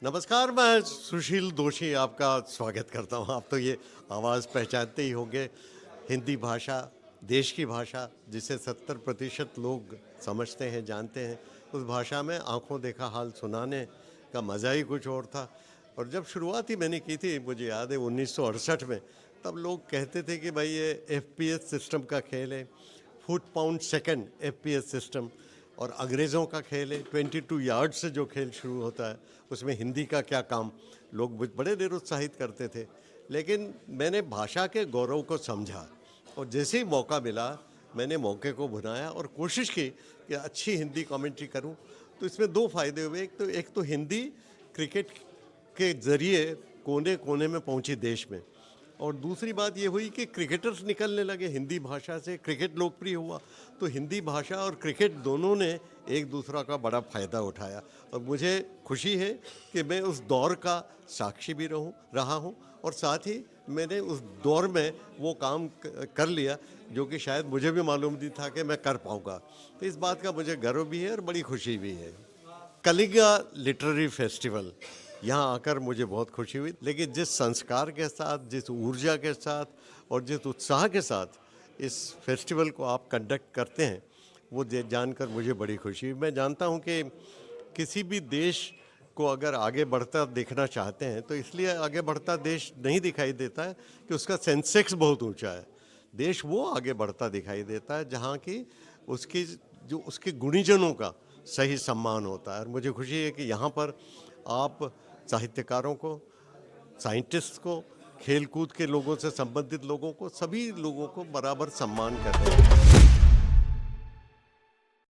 नमस्कार, मैं सुशील दोषी आपका स्वागत करता हूँ। आप तो ये आवाज़ पहचानते ही होंगे। हिंदी भाषा, देश की भाषा, जिसे 70% लोग समझते हैं, जानते हैं। उस भाषा में आँखों देखा हाल सुनाने का मज़ा ही कुछ और था। और जब शुरुआत ही मैंने की थी, मुझे याद है 1968 में, तब लोग कहते थे कि भाई ये एफपीएस सिस्टम का खेल है, foot pound second FPS system, और अंग्रेज़ों का खेल है। 22 यार्ड से जो खेल शुरू होता है उसमें हिंदी का क्या काम, लोग बड़े निरुत्साहित करते थे। लेकिन मैंने भाषा के गौरव को समझा और जैसे ही मौका मिला मैंने मौके को भुनाया और कोशिश की कि अच्छी हिंदी कमेंट्री करूं। तो इसमें दो फायदे हुए। एक तो हिंदी क्रिकेट के ज़रिए कोने कोने में पहुंची देश में, और दूसरी बात ये हुई कि क्रिकेटर्स निकलने लगे हिंदी भाषा से, क्रिकेट लोकप्रिय हुआ। तो हिंदी भाषा और क्रिकेट दोनों ने एक दूसरा का बड़ा फ़ायदा उठाया, और मुझे खुशी है कि मैं उस दौर का साक्षी भी रहा हूँ, और साथ ही मैंने उस दौर में वो काम कर लिया जो कि शायद मुझे भी मालूम नहीं था कि मैं कर पाऊँगा। तो इस बात का मुझे गर्व भी है और बड़ी खुशी भी है। कलिंगा लिटरेरी फेस्टिवल, यहाँ आकर मुझे बहुत खुशी हुई। लेकिन जिस संस्कार के साथ, जिस ऊर्जा के साथ और जिस उत्साह के साथ इस फेस्टिवल को आप कंडक्ट करते हैं, वो जानकर मुझे बड़ी खुशी हुई। मैं जानता हूँ कि किसी भी देश को अगर आगे बढ़ता देखना चाहते हैं तो इसलिए आगे बढ़ता देश नहीं दिखाई देता है कि उसका सेंसेक्स बहुत ऊंचा है। देश वो आगे बढ़ता दिखाई देता है जहाँ की उसकी जो उसके गुणीजनों का सही सम्मान होता है। और मुझे खुशी है कि यहाँ पर आप साहित्यकारों को, साइंटिस्ट को, खेल कूद के लोगों से संबंधित लोगों को, सभी लोगों को बराबर सम्मान कर रहे हैं।